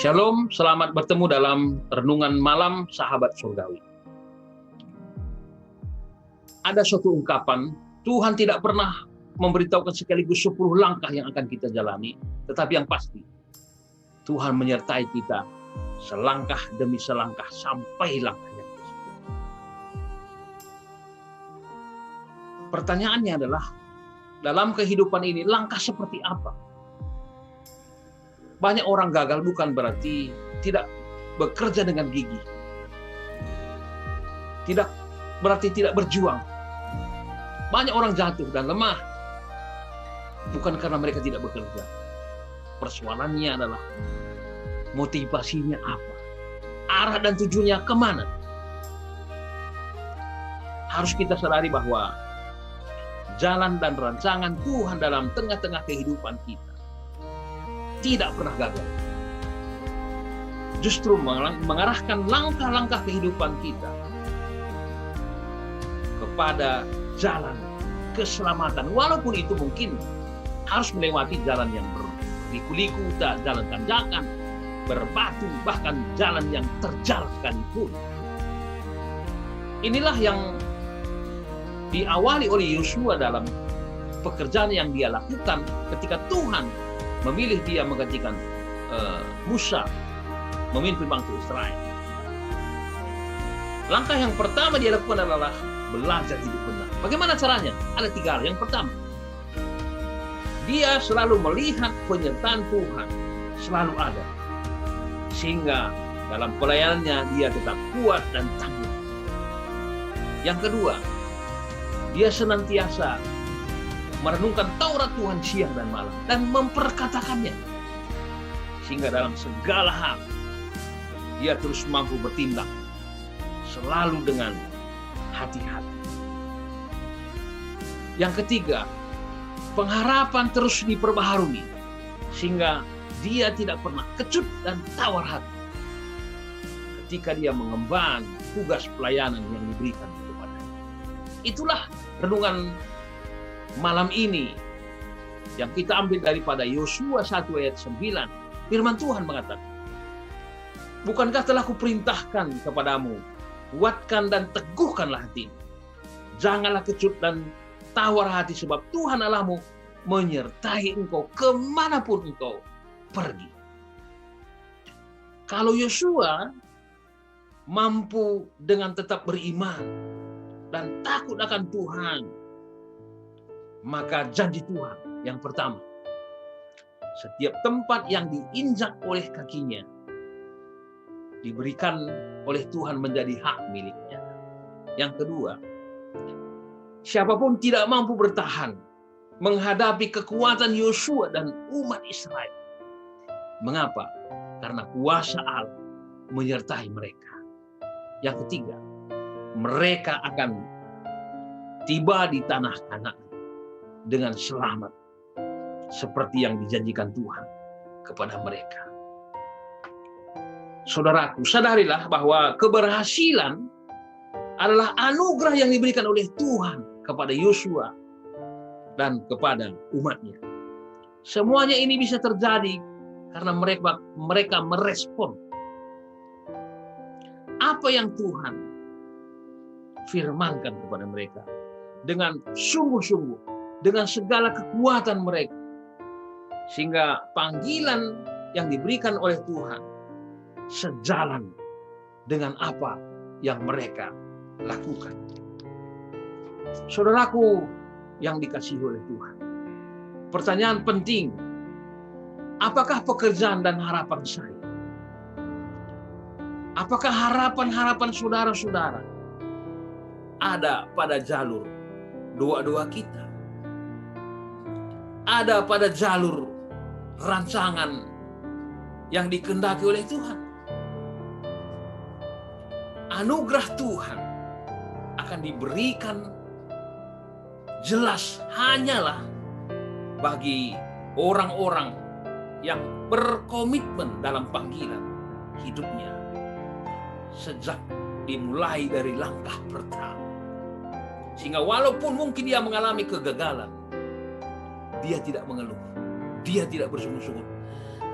Shalom, selamat bertemu dalam renungan malam sahabat surgawi. Ada suatu ungkapan, Tuhan tidak pernah memberitahukan sekaligus 10 langkah yang akan kita jalani, tetapi yang pasti, Tuhan menyertai kita selangkah demi selangkah sampai langkah yang ke-10. Pertanyaannya adalah, dalam kehidupan ini langkah seperti apa? Banyak orang gagal bukan berarti tidak bekerja dengan gigih. Tidak berarti tidak berjuang. Banyak orang jatuh dan lemah bukan karena mereka tidak bekerja. Persoalannya adalah motivasinya apa? Arah dan tujuannya kemana? Harus kita sadari bahwa jalan dan rancangan Tuhan dalam tengah-tengah kehidupan kita tidak pernah gagal. Justru mengarahkan langkah-langkah kehidupan kita kepada jalan keselamatan. Walaupun itu mungkin harus melewati jalan yang berliku-liku, jalan tanjakan, berbatu, bahkan jalan yang terjal sekalipun. Inilah yang diawali oleh Yosua dalam pekerjaan yang dia lakukan ketika Tuhan memilih dia menggantikan Musa memimpin bangsa Israel. Langkah yang pertama dia lakukan adalah belajar hidup benar. Bagaimana caranya? Ada 3 hal. Yang pertama, dia selalu melihat penyertaan Tuhan selalu ada, sehingga dalam pelayanannya dia tetap kuat dan tangguh. Yang kedua, dia senantiasa merenungkan Taurat Tuhan siang dan malam dan memperkatakannya, sehingga dalam segala hal dia terus mampu bertindak selalu dengan hati-hati. Yang ketiga, pengharapan terus diperbaharui sehingga dia tidak pernah kecut dan tawar hati ketika dia mengemban tugas pelayanan yang diberikan kepadanya. Itulah renungan malam ini yang kita ambil daripada Yosua 1 ayat 9. Firman Tuhan mengatakan, bukankah telah kuperintahkan kepadamu, kuatkan dan teguhkanlah hatimu. Janganlah kecut dan tawar hati, sebab Tuhan Allahmu menyertai engkau kemanapun engkau pergi. Kalau Yosua mampu dengan tetap beriman dan takut akan Tuhan, maka janji Tuhan yang pertama, setiap tempat yang diinjak oleh kakinya diberikan oleh Tuhan menjadi hak miliknya. Yang kedua, siapapun tidak mampu bertahan menghadapi kekuatan Yosua dan umat Israel. Mengapa? Karena kuasa Allah menyertai mereka. Yang ketiga, mereka akan tiba di tanah Kanaan dengan selamat seperti yang dijanjikan Tuhan kepada mereka. Saudaraku, sadarilah bahwa keberhasilan adalah anugerah yang diberikan oleh Tuhan kepada Yosua dan kepada umatnya. Semuanya ini bisa terjadi karena mereka merespon apa yang Tuhan firmankan kepada mereka dengan sungguh-sungguh, dengan segala kekuatan mereka, sehingga panggilan yang diberikan oleh Tuhan sejalan dengan apa yang mereka lakukan. Saudaraku yang dikasihi oleh Tuhan, pertanyaan penting, apakah pekerjaan dan harapan saya? Apakah harapan-harapan saudara-saudara ada pada jalur doa-doa kita? Ada pada jalur rancangan yang dikehendaki oleh Tuhan. Anugerah Tuhan akan diberikan jelas hanyalah bagi orang-orang yang berkomitmen dalam panggilan hidupnya sejak dimulai dari langkah pertama. Sehingga walaupun mungkin dia mengalami kegagalan, dia tidak mengeluh, dia tidak bersungut-sungut,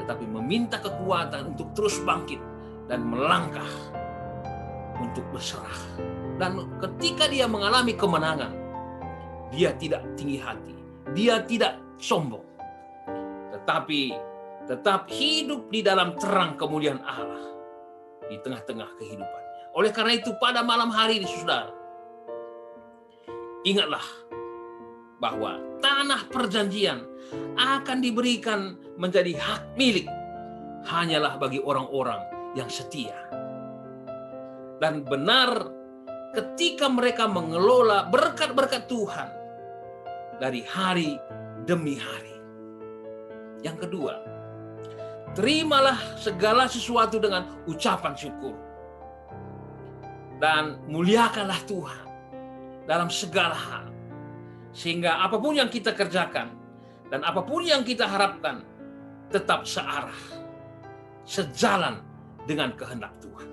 tetapi meminta kekuatan untuk terus bangkit dan melangkah untuk berserah. Dan ketika dia mengalami kemenangan, dia tidak tinggi hati, dia tidak sombong, tetapi tetap hidup di dalam terang kemuliaan Allah di tengah-tengah kehidupannya. Oleh karena itu pada malam hari ini, saudara, ingatlah bahwa tanah perjanjian akan diberikan menjadi hak milik hanyalah bagi orang-orang yang setia. Dan benar ketika mereka mengelola berkat-berkat Tuhan dari hari demi hari. Yang kedua, terimalah segala sesuatu dengan ucapan syukur. Dan muliakanlah Tuhan dalam segala hal. Sehingga apapun yang kita kerjakan dan apapun yang kita harapkan tetap searah, sejalan dengan kehendak Tuhan.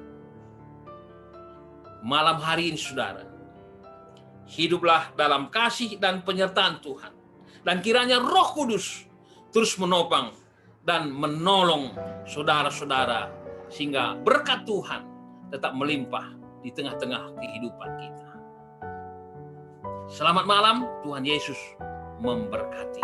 Malam hari ini, saudara, hiduplah dalam kasih dan penyertaan Tuhan. Dan kiranya Roh Kudus terus menopang dan menolong saudara-saudara sehingga berkat Tuhan tetap melimpah di tengah-tengah kehidupan kita. Selamat malam, Tuhan Yesus memberkati.